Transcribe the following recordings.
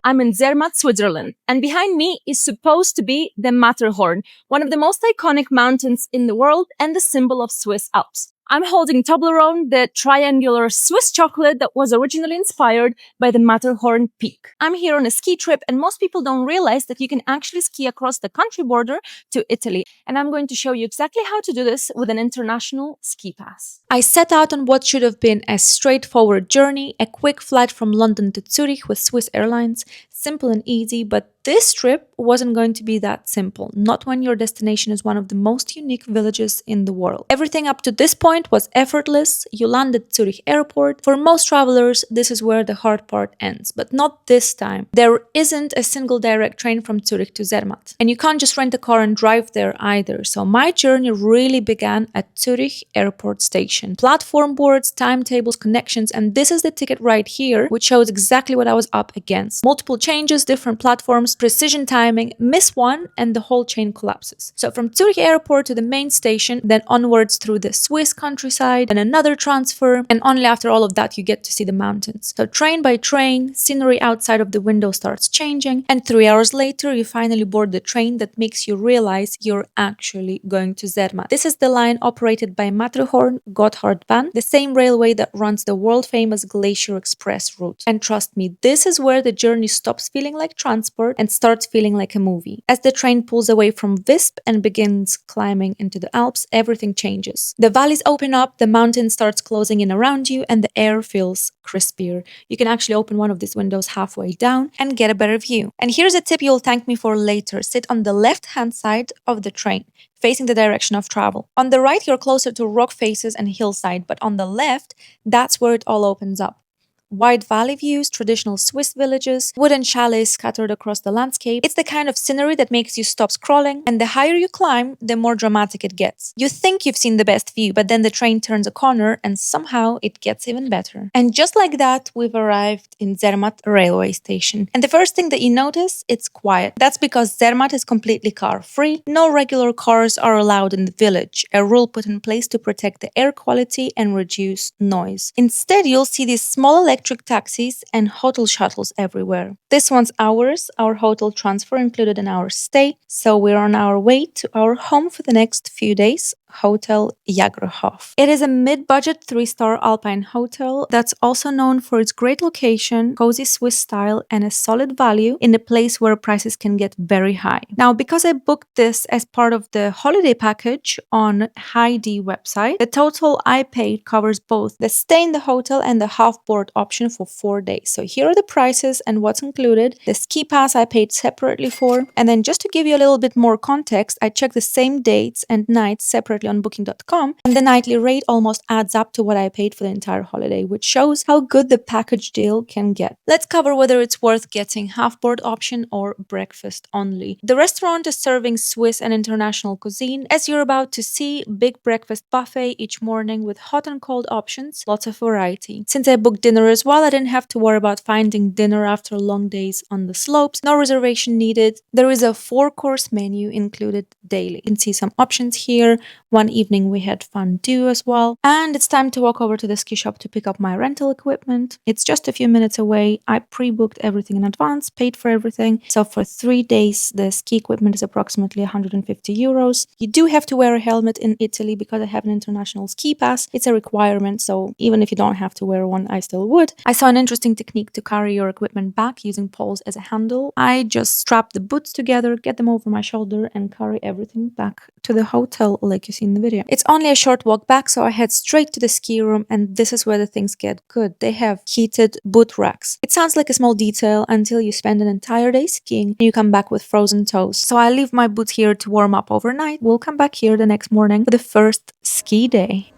I'm in Zermatt, Switzerland, and behind me is supposed to be the Matterhorn, one of the most iconic mountains in the world and the symbol of Swiss Alps. I'm holding Toblerone, the triangular Swiss chocolate that was originally inspired by the Matterhorn peak. I'm here on a ski trip, and most people don't realize that you can actually ski across the country border to Italy. And I'm going to show you exactly how to do this with an international ski pass. I set out on what should have been a straightforward journey, a quick flight from London to Zurich with Swiss Airlines. Simple and easy, but this trip wasn't going to be that simple, not when your destination is one of the most unique villages in the world. Everything up to this point was effortless. You land at Zurich airport. For most travelers, this is where the hard part ends, but not this time. There isn't a single direct train from Zurich to Zermatt, and you can't just rent a car and drive there either. So my journey really began at Zurich airport station. Platform boards, timetables, connections, and this is the ticket right here, which shows exactly what I was up against. Multiple changes, different platforms, precision timing, miss one, and the whole chain collapses. So from Zurich airport to the main station, then onwards through the Swiss countryside, and another transfer, and only after all of that you get to see the mountains. So train by train, scenery outside of the window starts changing, and 3 hours later you finally board the train that makes you realize you're actually going to Zermatt. This is the line operated by Matterhorn Gotthardbahn, the same railway that runs the world-famous Glacier Express route. And trust me, this is where the journey stops feeling like transport and starts feeling like a movie. As the train pulls away from Visp and begins climbing into the Alps, everything changes. The valleys open up, the mountain starts closing in around you, and the air feels crispier. You can actually open one of these windows halfway down and get a better view. And here's a tip you'll thank me for later. Sit on the left-hand side of the train, facing the direction of travel. On the right, you're closer to rock faces and hillside, but on the left, that's where it all opens up. Wide valley views, traditional Swiss villages, wooden chalets scattered across the landscape. It's the kind of scenery that makes you stop scrolling, and the higher you climb, the more dramatic it gets. You think you've seen the best view, but then the train turns a corner and somehow it gets even better. And just like that, we've arrived in Zermatt railway station. And the first thing that you notice, it's quiet. That's because Zermatt is completely car-free. No regular cars are allowed in the village, a rule put in place to protect the air quality and reduce noise. Instead, you'll see these small electric taxis and hotel shuttles everywhere. This one's ours. Our hotel transfer included an hour's stay, so we're on our way to our home for the next few days, Hotel Jagerhof. It is a mid-budget 3-star alpine hotel that's also known for its great location, cozy Swiss style, and a solid value in a place where prices can get very high. Now, because I booked this as part of the holiday package on Heidi website, the total I paid covers both the stay in the hotel and the half-board option for 4 days. So here are the prices and what's included. The ski pass I paid separately for, and then just to give you a little bit more context, I checked the same dates and nights separately on booking.com, and the nightly rate almost adds up to what I paid for the entire holiday, which shows how good the package deal can get. Let's cover whether it's worth getting half-board option or breakfast only. The restaurant is serving Swiss and international cuisine. As you're about to see, big breakfast buffet each morning with hot and cold options, lots of variety. Since I booked dinner as well, I didn't have to worry about finding dinner after long days on the slopes. No reservation needed. There is a 4-course menu included daily. You can see some options here. One evening we had fondue as well. And it's time to walk over to the ski shop to pick up my rental equipment. It's just a few minutes away. I pre-booked everything in advance, paid for everything. So for 3 days, the ski equipment is approximately 150 euros. You do have to wear a helmet in Italy because I have an international ski pass. It's a requirement, so even if you don't have to wear one, I still would. I saw an interesting technique to carry your equipment back using poles as a handle. I just strap the boots together, get them over my shoulder, and carry everything back to the hotel like you see in the video. It's only a short walk back, so I head straight to the ski room, and this is where the things get good. They have heated boot racks. It sounds like a small detail until you spend an entire day skiing and you come back with frozen toes. So I leave my boots here to warm up overnight. We'll come back here the next morning for the first ski day.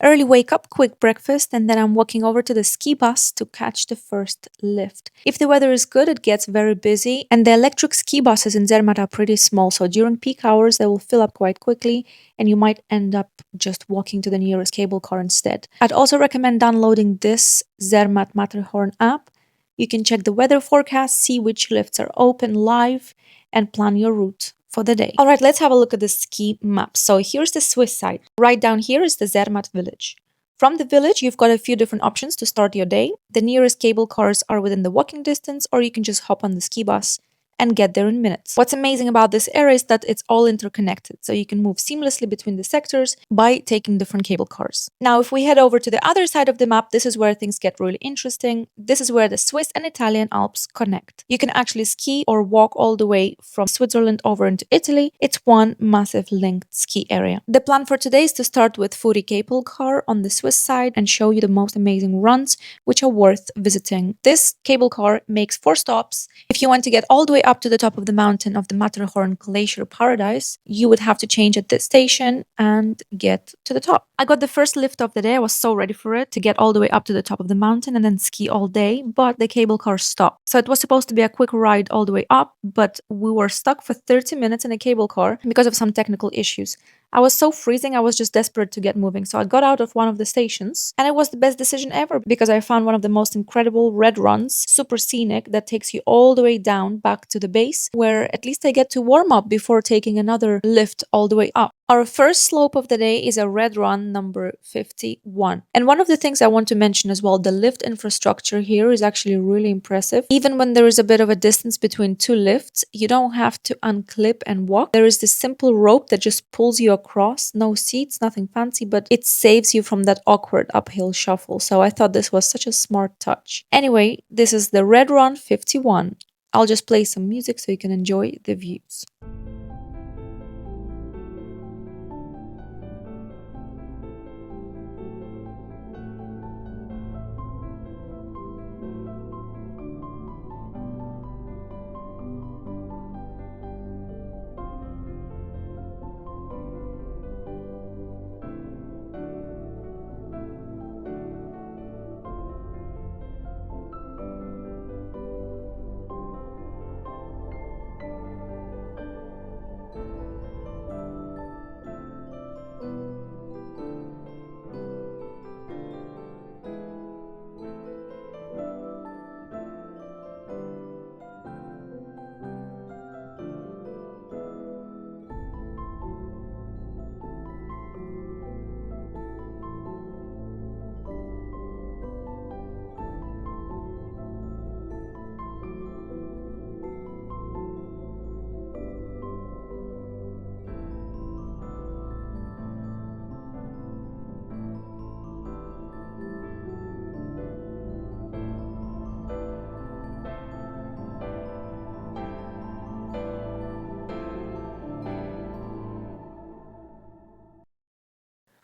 Early wake up, quick breakfast, and then I'm walking over to the ski bus to catch the first lift. If the weather is good, it gets very busy, and the electric ski buses in Zermatt are pretty small, so during peak hours they will fill up quite quickly, and you might end up just walking to the nearest cable car instead. I'd also recommend downloading this Zermatt Matterhorn app. You can check the weather forecast, see which lifts are open live, and plan your route for the day. All right, let's have a look at the ski map. So here's the Swiss side. Right down here is the Zermatt village. From the village, you've got a few different options to start your day. The nearest cable cars are within the walking distance, or you can just hop on the ski bus and get there in minutes. What's amazing about this area is that it's all interconnected, so you can move seamlessly between the sectors by taking different cable cars. Now, if we head over to the other side of the map, this is where things get really interesting. This is where the Swiss and Italian Alps connect. You can actually ski or walk all the way from Switzerland over into Italy. It's one massive linked ski area. The plan for today is to start with Furi cable car on the Swiss side and show you the most amazing runs, which are worth visiting. This cable car makes 4 stops. If you want to get all the way up to the top of the mountain of the Matterhorn Glacier Paradise, you would have to change at this station and get to the top. I got the first lift of the day. I was so ready for it, to get all the way up to the top of the mountain and then ski all day, but the cable car stopped. So it was supposed to be a quick ride all the way up, but we were stuck for 30 minutes in a cable car because of some technical issues. I was so freezing, I was just desperate to get moving. So I got out of one of the stations, and it was the best decision ever because I found one of the most incredible red runs, super scenic, that takes you all the way down back to the base, where at least I get to warm up before taking another lift all the way up. Our first slope of the day is a red run number 51. And one of the things I want to mention as well, the lift infrastructure here is actually really impressive. Even when there is a bit of a distance between 2 lifts, you don't have to unclip and walk. There is this simple rope that just pulls you across. No seats, nothing fancy, but it saves you from that awkward uphill shuffle. So I thought this was such a smart touch. Anyway, this is the red run 51. I'll just play some music so you can enjoy the views.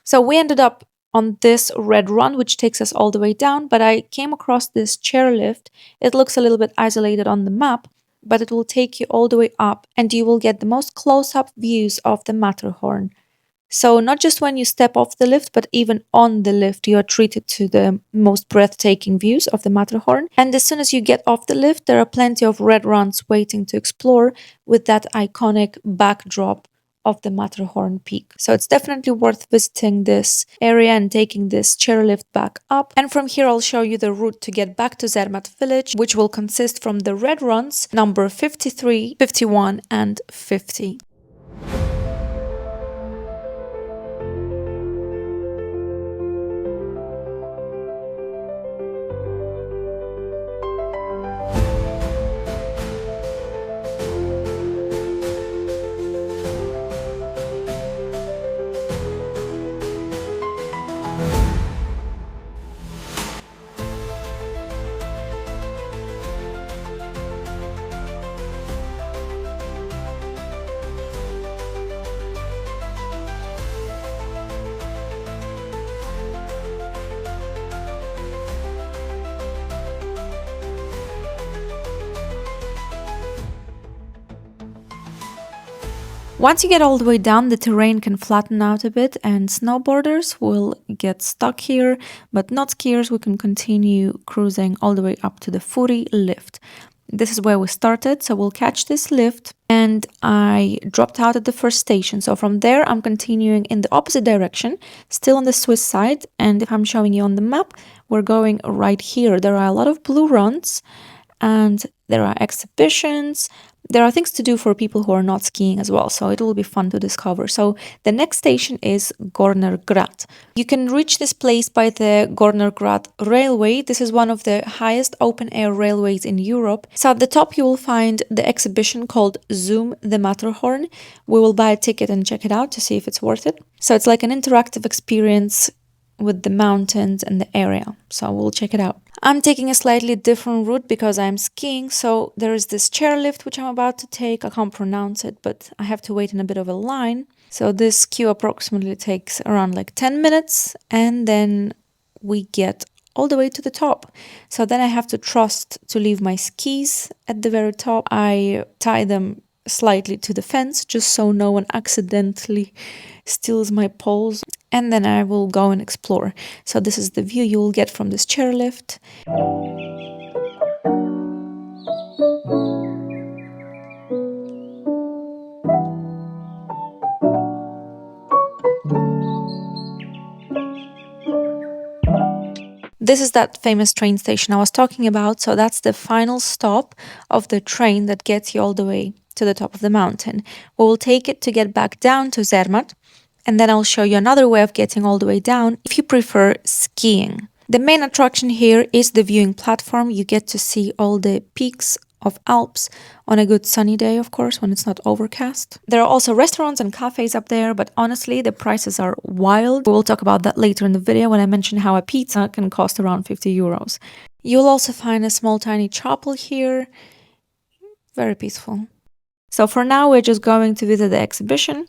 So we ended up on this red run, which takes us all the way down, but I came across this chairlift. It looks a little bit isolated on the map, but it will take you all the way up and you will get the most close-up views of the Matterhorn. So not just when you step off the lift, but even on the lift, you are treated to the most breathtaking views of the Matterhorn. And as soon as you get off the lift, there are plenty of red runs waiting to explore with that iconic backdrop of the Matterhorn peak. So it's definitely worth visiting this area and taking this chairlift back up. And from here, I'll show you the route to get back to Zermatt village, which will consist from the red runs number 53, 51, and 50. Once you get all the way down, the terrain can flatten out a bit and snowboarders will get stuck here, but not skiers. We can continue cruising all the way up to the Furi lift. This is where we started, so we'll catch this lift, and I dropped out at the first station. So from there, I'm continuing in the opposite direction, still on the Swiss side, and if I'm showing you on the map, we're going right here. There are a lot of blue runs, and there are exhibitions. There are things to do for people who are not skiing as well, so it will be fun to discover. So the next station is Gornergrat. You can reach this place by the Gornergrat railway. This is one of the highest open-air railways in Europe. So at the top you will find the exhibition called Zoom the Matterhorn. We will buy a ticket and check it out to see if it's worth it. So it's like an interactive experience with the mountains and the area. So we'll check it out. I'm taking a slightly different route because I'm skiing. So there is this chairlift which I'm about to take. I can't pronounce it, but I have to wait in a bit of a line. So this queue approximately takes around like 10 minutes, and then we get all the way to the top. So then I have to trust to leave my skis at the very top. I tie them slightly to the fence just so no one accidentally steals my poles, and then I will go and explore. So this is the view you will get from this chairlift. This is that famous train station I was talking about. So that's the final stop of the train that gets you all the way to the top of the mountain. We will take it to get back down to Zermatt, and then I'll show you another way of getting all the way down if you prefer skiing. The main attraction here is the viewing platform. You get to see all the peaks of Alps on a good sunny day, of course, when it's not overcast. There are also restaurants and cafes up there, but honestly, the prices are wild. We'll talk about that later in the video when I mention how a pizza can cost around 50 euros. You'll also find a small tiny chapel here. Very peaceful. So for now, we're just going to visit the exhibition,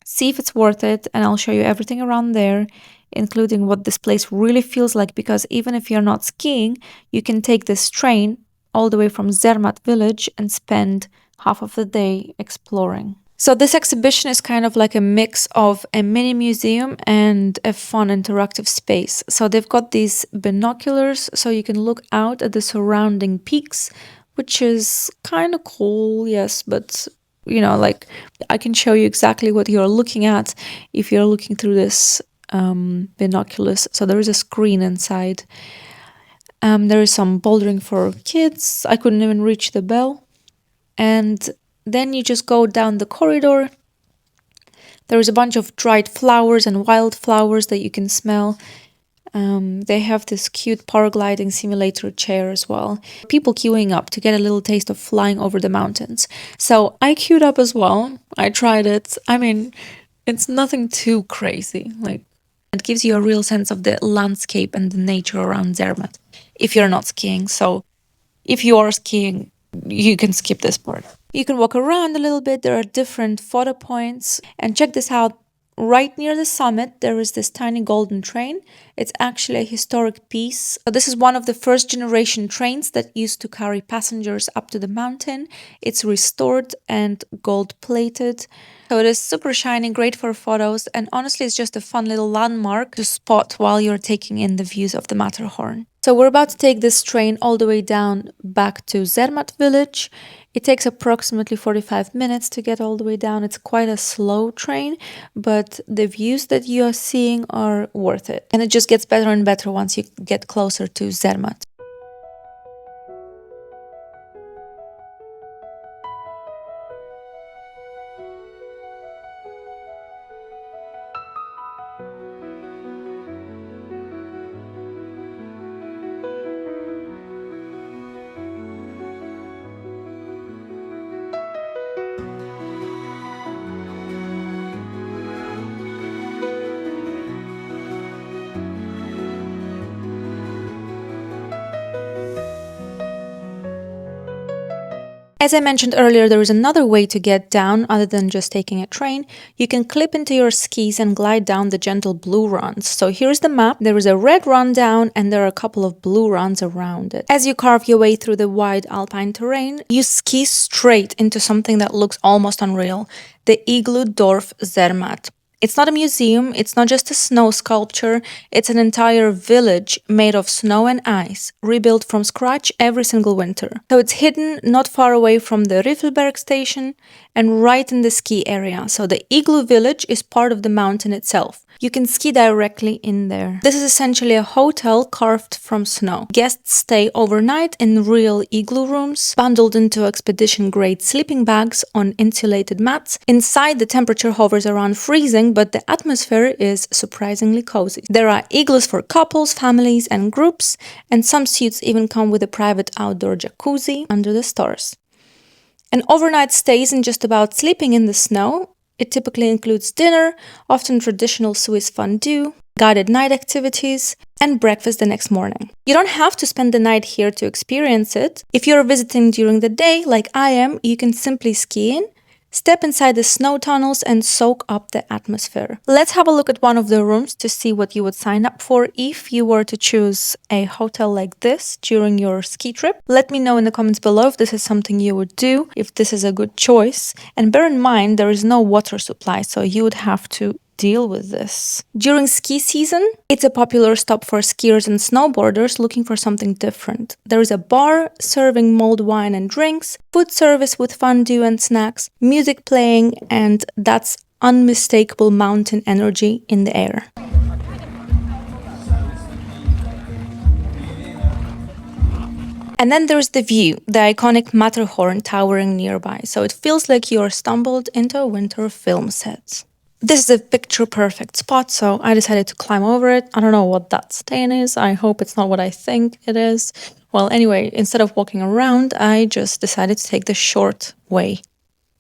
see if it's worth it, and I'll show you everything around there, including what this place really feels like, because even if you're not skiing, you can take this train all the way from Zermatt village and spend half of the day exploring. So this exhibition is kind of like a mix of a mini museum and a fun interactive space. So they've got these binoculars so you can look out at the surrounding peaks, which is kind of cool, yes, but you know, like I can show you exactly what you're looking at if you're looking through this binoculars. So there is a screen inside. There is some bouldering for kids. I couldn't even reach the bell. And then you just go down the corridor. There is a bunch of dried flowers and wildflowers that you can smell. They have this cute paragliding simulator chair as well. People queuing up to get a little taste of flying over the mountains. So I queued up as well. I tried it. I mean, it's nothing too crazy. Like, it gives you a real sense of the landscape and the nature around Zermatt if you're not skiing. So if you are skiing, you can skip this part. You can walk around a little bit. There are different photo points. And check this out. Right near the summit, there is this tiny golden train. It's actually a historic piece. So this is one of the first generation trains that used to carry passengers up to the mountain. It's restored and gold plated. So it is super shiny, great for photos, and honestly it's just a fun little landmark to spot while you're taking in the views of the Matterhorn. So we're about to take this train all the way down back to Zermatt village. It takes approximately 45 minutes to get all the way down. It's quite a slow train, but the views that you are seeing are worth it. And it just gets better and better once you get closer to Zermatt. As I mentioned earlier, there is another way to get down other than just taking a train. You can clip into your skis and glide down the gentle blue runs. So here's the map. There is a red run down and there are a couple of blue runs around it. As you carve your way through the wide alpine terrain, you ski straight into something that looks almost unreal, the Igloo Dorf Zermatt. It's not a museum, it's not just a snow sculpture, it's an entire village made of snow and ice, rebuilt from scratch every single winter. So it's hidden not far away from the Riffelberg station and right in the ski area. So the Igloo village is part of the mountain itself. You can ski directly in there. This is essentially a hotel carved from snow. Guests stay overnight in real igloo rooms, bundled into expedition-grade sleeping bags on insulated mats. Inside, the temperature hovers around freezing, but the atmosphere is surprisingly cozy. There are igloos for couples, families, and groups, and some suites even come with a private outdoor jacuzzi under the stars. An overnight stay isn't just about sleeping in the snow. It typically includes dinner, often traditional Swiss fondue, guided night activities, and breakfast the next morning. You don't have to spend the night here to experience it. If you're visiting during the day, like I am, you can simply ski in, step inside the snow tunnels, and soak up the atmosphere. Let's have a look at one of the rooms to see what you would sign up for if you were to choose a hotel like this during your ski trip. Let me know in the comments below if this is something you would do, if this is a good choice. And bear in mind, there is no water supply, so you would have to deal with this. During ski season, it's a popular stop for skiers and snowboarders looking for something different. There is a bar serving mulled wine and drinks, food service with fondue and snacks, music playing, and that's unmistakable mountain energy in the air. And then there's the view, the iconic Matterhorn towering nearby, so it feels like you're stumbled into a winter film set. This is a picture-perfect spot, so I decided to climb over it. I don't know what that stain is. I hope it's not what I think it is. Well, anyway, instead of walking around, I just decided to take the short way.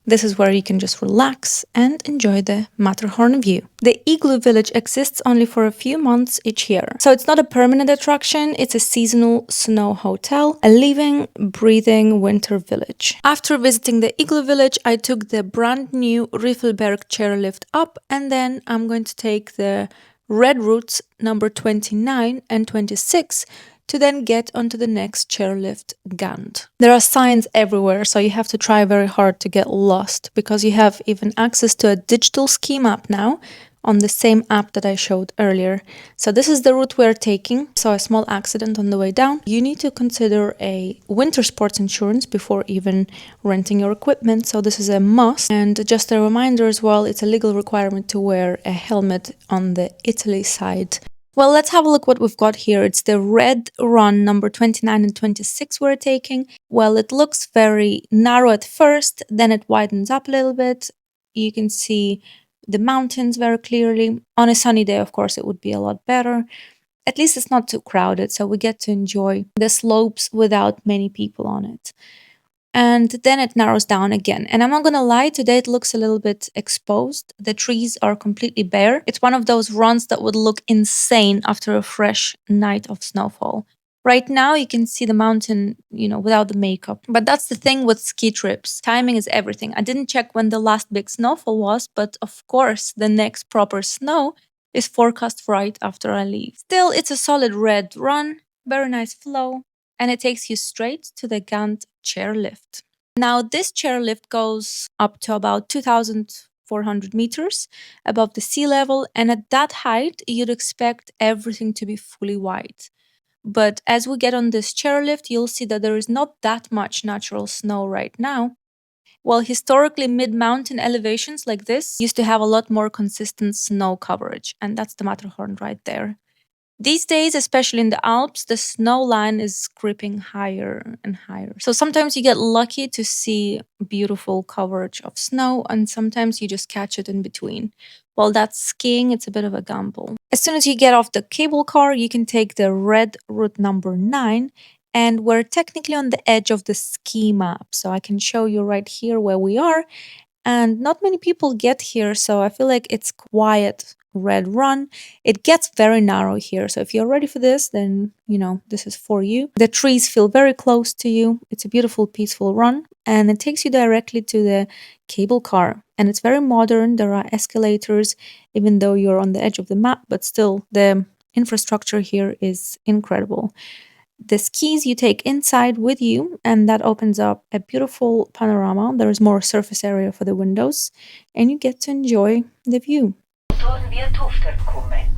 This is where you can just relax and enjoy the Matterhorn view. The Igloo village exists only for a few months each year. So it's not a permanent attraction, it's a seasonal snow hotel, a living, breathing winter village. After visiting the Igloo village, I took the brand new Riffelberg chairlift up, and then I'm going to take the red routes number 29 and 26 to then get onto the next chairlift, Gant. There are signs everywhere, so you have to try very hard to get lost, because you have even access to a digital ski map now on the same app that I showed earlier. So this is the route we're taking. So a small accident on the way down. You need to consider a winter sports insurance before even renting your equipment, so this is a must. And just a reminder as well, it's a legal requirement to wear a helmet on the Italy side. Well, let's have a look what we've got here. It's the red run number 29 and 26 we're taking. Well, it looks very narrow at first, then it widens up a little bit. You can see the mountains very clearly. On a sunny day, of course, it would be a lot better. At least it's not too crowded, so we get to enjoy the slopes without many people on it. And then it narrows down again. And I'm not gonna lie, today it looks a little bit exposed. The trees are completely bare. It's one of those runs that would look insane after a fresh night of snowfall. Right now you can see the mountain, without the makeup. But that's the thing with ski trips. Timing is everything. I didn't check when the last big snowfall was, but of course the next proper snow is forecast right after I leave. Still, it's a solid red run, very nice flow, and it takes you straight to the Gant chairlift. Now, this chairlift goes up to about 2,400 meters above the sea level, and at that height, you'd expect everything to be fully white. But as we get on this chairlift, you'll see that there is not that much natural snow right now. Well, historically, mid-mountain elevations like this used to have a lot more consistent snow coverage, and that's the Matterhorn right there. These days, especially in the Alps, the snow line is creeping higher and higher. So sometimes you get lucky to see beautiful coverage of snow, and sometimes you just catch it in between. While that's skiing, it's a bit of a gamble. As soon as you get off the cable car, you can take the red route number 9, and we're technically on the edge of the ski map. So I can show you right here where we are, and not many people get here, so I feel like it's quiet red run. It gets very narrow here, so if you're ready for this, then this is for you. The trees feel very close to you. It's a beautiful, peaceful run, and it takes you directly to the cable car, and it's very modern. There are escalators, even though you're on the edge of the map, but still the infrastructure here is incredible. The skis you take inside with you, and that opens up a beautiful panorama. There is more surface area for the windows, and you get to enjoy the view. station wir Tofterkomme.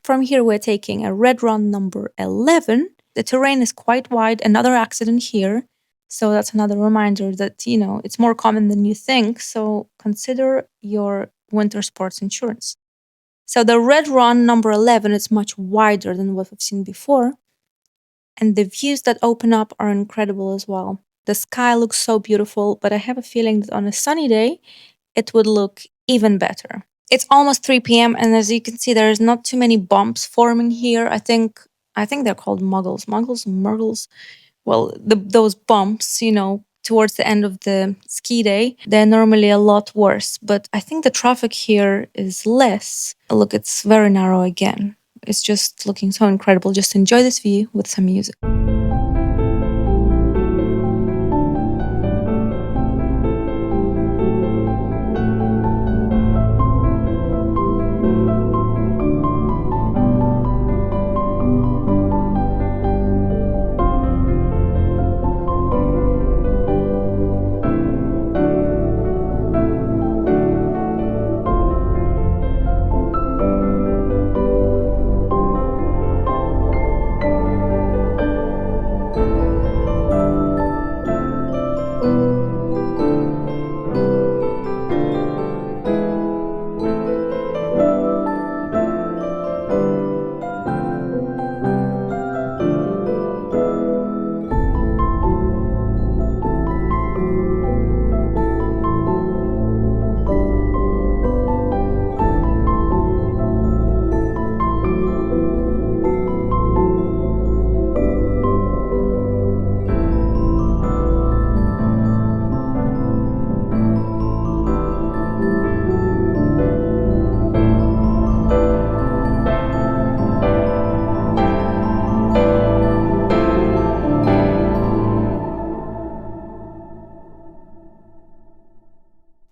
From here, we're taking a red run number 11. The terrain is quite wide, another accident here. So that's another reminder that, it's more common than you think. So consider your winter sports insurance. So the red run number 11 is much wider than what we've seen before. And the views that open up are incredible as well. The sky looks so beautiful, but I have a feeling that on a sunny day, it would look even better. It's almost 3 p.m. and as you can see, there's not too many bumps forming here. I think they're called muggles. Well, those bumps, towards the end of the ski day, they're normally a lot worse. But I think the traffic here is less. Look, it's very narrow again. It's just looking so incredible. Just enjoy this view with some music.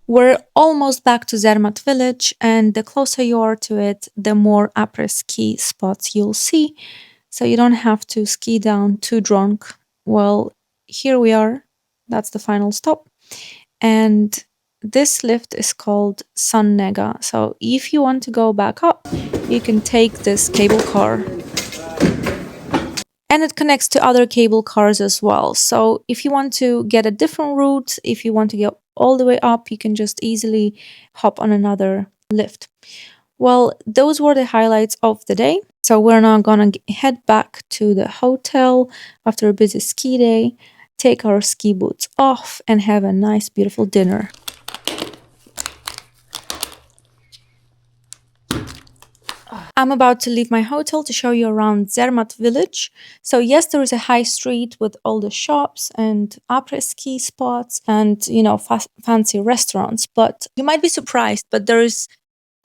We're almost back to Zermatt village, and the closer you are to it, the more après-ski spots you'll see, so you don't have to ski down too drunk. Well, here we are. That's the final stop. And this lift is called Sunnega. So if you want to go back up, you can take this cable car. And it connects to other cable cars as well. So if you want to get a different route, if you want to get all the way up, you can just easily hop on another lift. Well, those were the highlights of the day. So we're now gonna head back to the hotel after a busy ski day, take our ski boots off, and have a nice, beautiful dinner. I'm about to leave my hotel to show you around Zermatt village. So yes, there is a high street with all the shops and après-ski spots and, fancy restaurants. But you might be surprised, but there is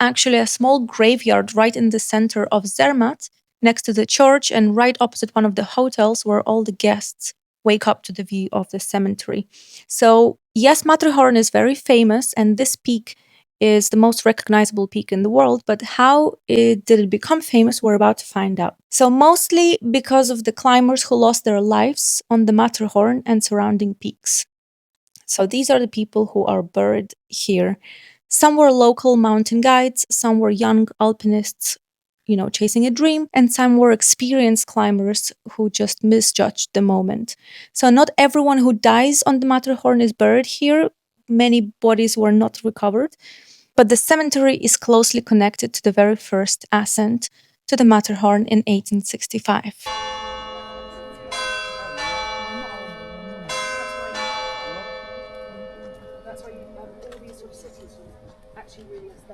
actually a small graveyard right in the center of Zermatt, next to the church and right opposite one of the hotels where all the guests wake up to the view of the cemetery. So yes, Matterhorn is very famous, and this peak is the most recognizable peak in the world, but how did it become famous? We're about to find out. So mostly because of the climbers who lost their lives on the Matterhorn and surrounding peaks. So these are the people who are buried here. Some were local mountain guides, some were young alpinists, chasing a dream, and some were experienced climbers who just misjudged the moment. So not everyone who dies on the Matterhorn is buried here. Many bodies were not recovered, but the cemetery is closely connected to the very first ascent to the Matterhorn in 1865.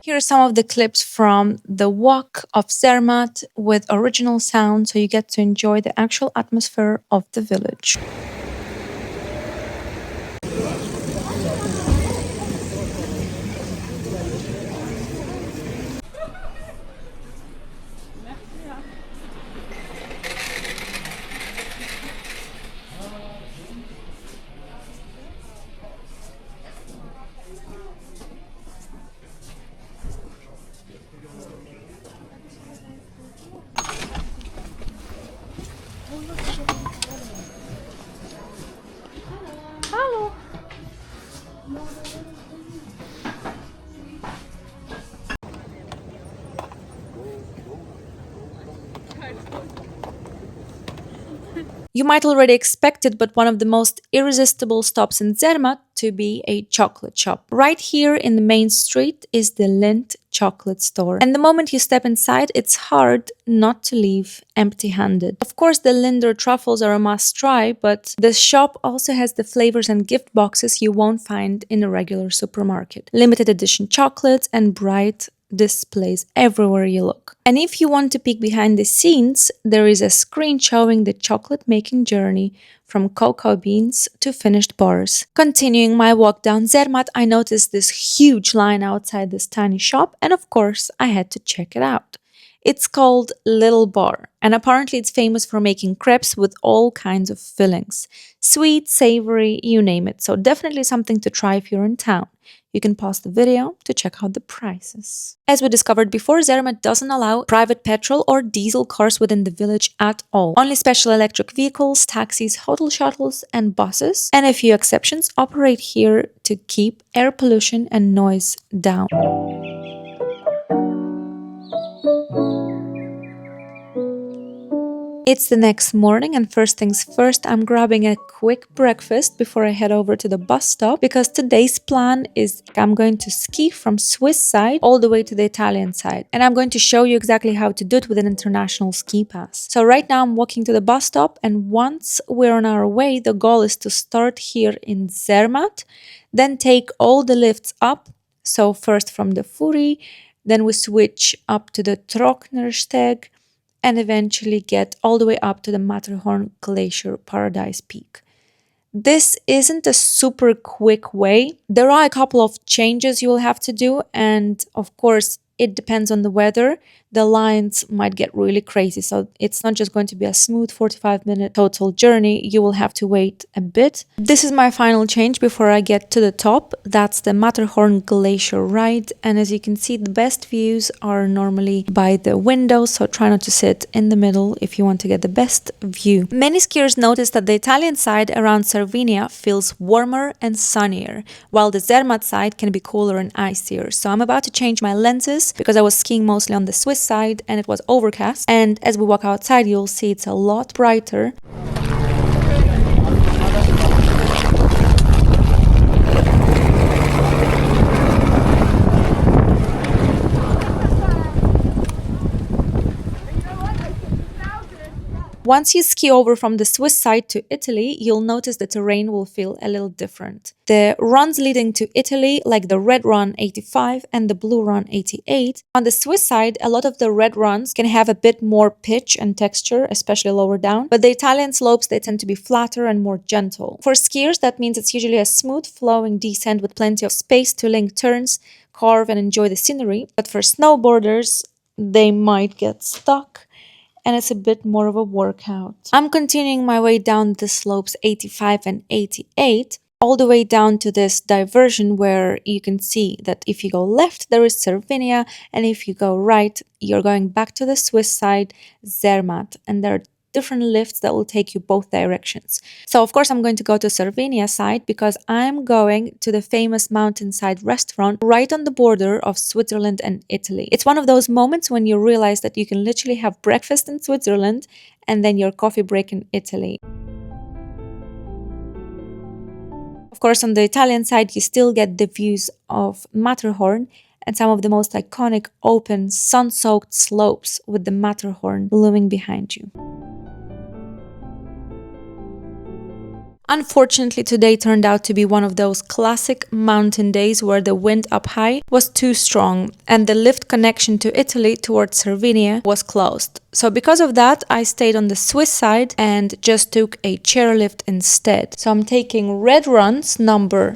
Here are some of the clips from the walk of Zermatt with original sound, so you get to enjoy the actual atmosphere of the village. You might already expect it, but one of the most irresistible stops in Zermatt to be a chocolate shop. Right here in the main street is the Lindt chocolate store. And the moment you step inside, it's hard not to leave empty-handed. Of course, the Linder truffles are a must try, but the shop also has the flavors and gift boxes you won't find in a regular supermarket. Limited edition chocolates and bright displays everywhere you look. And if you want to peek behind the scenes, there is a screen showing the chocolate making journey from cocoa beans to finished bars. Continuing my walk down Zermatt, I noticed this huge line outside this tiny shop, and of course I had to check it out. It's called Little Bar, and apparently it's famous for making crepes with all kinds of fillings. Sweet, savory, you name it. So definitely something to try if you're in town. You can pause the video to check out the prices. As we discovered before, Zermatt doesn't allow private petrol or diesel cars within the village at all. Only special electric vehicles, taxis, hotel shuttles, and buses, and a few exceptions, operate here to keep air pollution and noise down. It's the next morning, and first things first, I'm grabbing a quick breakfast before I head over to the bus stop, because today's plan is I'm going to ski from Swiss side all the way to the Italian side, and I'm going to show you exactly how to do it with an international ski pass. So right now I'm walking to the bus stop, and once we're on our way, the goal is to start here in Zermatt, then take all the lifts up. So first from the Fury, then we switch up to the Trocknersteg, and eventually get all the way up to the Matterhorn Glacier Paradise Peak. This isn't a super quick way. There are a couple of changes you will have to do, and of course it depends on the weather. The lines might get really crazy, so it's not just going to be a smooth 45-minute total journey. You will have to wait a bit. This is my final change before I get to the top. That's the Matterhorn Glacier ride, and as you can see, the best views are normally by the window, so try not to sit in the middle if you want to get the best view. Many skiers notice that the Italian side around Cervinia feels warmer and sunnier, while the Zermatt side can be cooler and icier. So I'm about to change my lenses because I was skiing mostly on the Swiss side and it was overcast, and as we walk outside you'll see it's a lot brighter. Once you ski over from the Swiss side to Italy, you'll notice the terrain will feel a little different. The runs leading to Italy, like the red run 85 and the blue run 88, on the Swiss side, a lot of the red runs can have a bit more pitch and texture, especially lower down, but the Italian slopes, they tend to be flatter and more gentle. For skiers, that means it's usually a smooth flowing descent with plenty of space to link turns, carve and enjoy the scenery, but for snowboarders, they might get stuck, and it's a bit more of a workout. I'm continuing my way down the slopes 85 and 88, all the way down to this diversion where you can see that if you go left, there is Cervinia, and if you go right, you're going back to the Swiss side, Zermatt, and there are different lifts that will take you both directions. So of course I'm going to go to Cervinia side because I'm going to the famous mountainside restaurant right on the border of Switzerland and Italy. It's one of those moments when you realize that you can literally have breakfast in Switzerland and then your coffee break in Italy. Of course, on the Italian side, you still get the views of Matterhorn and some of the most iconic open, sun-soaked slopes with the Matterhorn looming behind you. Unfortunately, today turned out to be one of those classic mountain days where the wind up high was too strong and the lift connection to Italy towards Cervinia was closed. So because of that, I stayed on the Swiss side and just took a chairlift instead. So I'm taking red runs number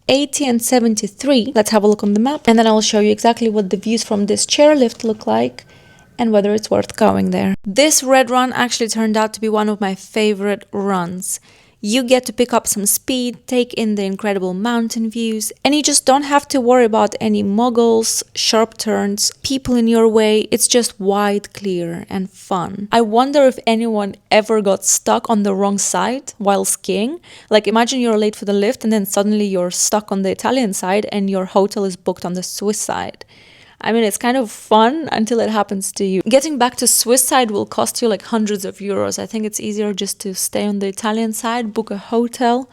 80 and 73. Let's have a look on the map and then I'll show you exactly what the views from this chairlift look like and whether it's worth going there. This red run actually turned out to be one of my favorite runs. You get to pick up some speed, take in the incredible mountain views, and you just don't have to worry about any moguls, sharp turns, people in your way. It's just wide, clear, and fun. I wonder if anyone ever got stuck on the wrong side while skiing. Like imagine you're late for the lift and then suddenly you're stuck on the Italian side and your hotel is booked on the Swiss side. I mean, it's kind of fun until it happens to you. Getting back to Swiss side will cost you like hundreds of euros. I think it's easier just to stay on the Italian side, book a hotel,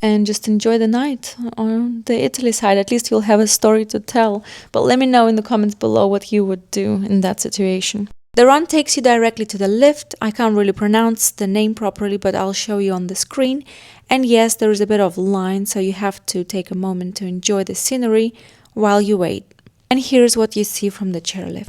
and just enjoy the night on the Italy side. At least you'll have a story to tell. But let me know in the comments below what you would do in that situation. The run takes you directly to the lift. I can't really pronounce the name properly, but I'll show you on the screen. And yes, there is a bit of line, so you have to take a moment to enjoy the scenery while you wait. And here's what you see from the chairlift.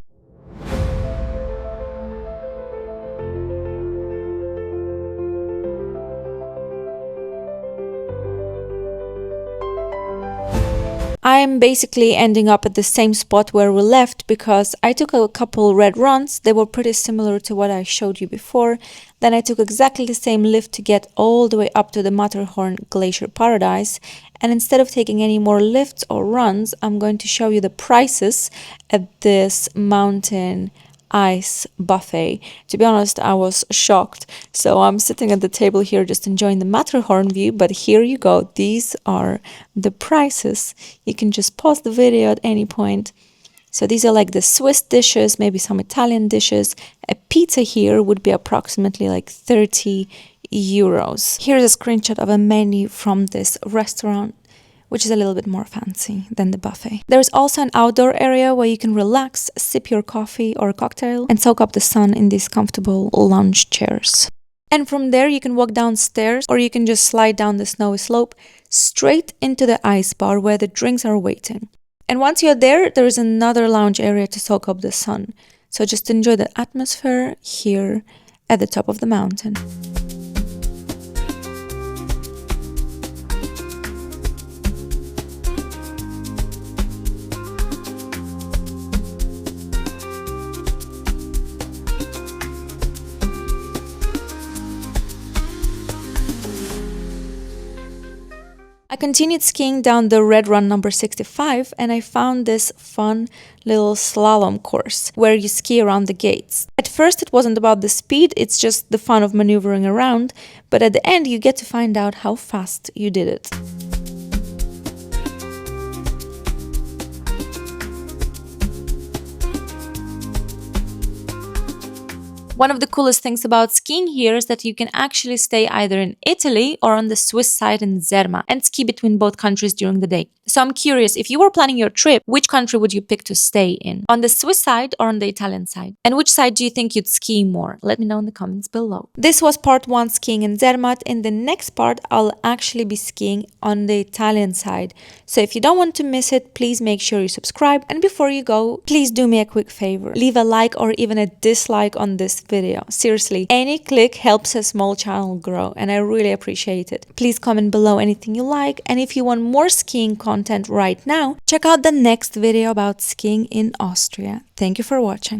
I'm basically ending up at the same spot where we left because I took a couple red runs. They were pretty similar to what I showed you before. Then I took exactly the same lift to get all the way up to the Matterhorn Glacier Paradise. And instead of taking any more lifts or runs, I'm going to show you the prices at this mountain ice buffet. To be honest, I was shocked. So I'm sitting at the table here just enjoying the Matterhorn view, but here you go. These are the prices. You can just pause the video at any point. So these are like the Swiss dishes, maybe some Italian dishes. A pizza here would be approximately like 30 euros. Here's a screenshot of a menu from this restaurant, which is a little bit more fancy than the buffet. There's also an outdoor area where you can relax, sip your coffee or cocktail, and soak up the sun in these comfortable lounge chairs. And from there you can walk downstairs, or you can just slide down the snowy slope straight into the ice bar where the drinks are waiting. And once you're there, there is another lounge area to soak up the sun. So just enjoy the atmosphere here at the top of the mountain. I continued skiing down the red run number 65 and I found this fun little slalom course where you ski around the gates. At first it wasn't about the speed, it's just the fun of maneuvering around, but at the end you get to find out how fast you did it. One of the coolest things about skiing here is that you can actually stay either in Italy or on the Swiss side in Zermatt and ski between both countries during the day. So I'm curious, if you were planning your trip, which country would you pick to stay in? On the Swiss side or on the Italian side? And which side do you think you'd ski more? Let me know in the comments below. This was part 1, skiing in Zermatt. In the next part, I'll actually be skiing on the Italian side. So if you don't want to miss it, please make sure you subscribe. And before you go, please do me a quick favor. Leave a like or even a dislike on this video. Seriously, any click helps a small channel grow and I really appreciate it. Please comment below anything you like, and if you want more skiing content right now, check out the next video about skiing in Austria. Thank you for watching.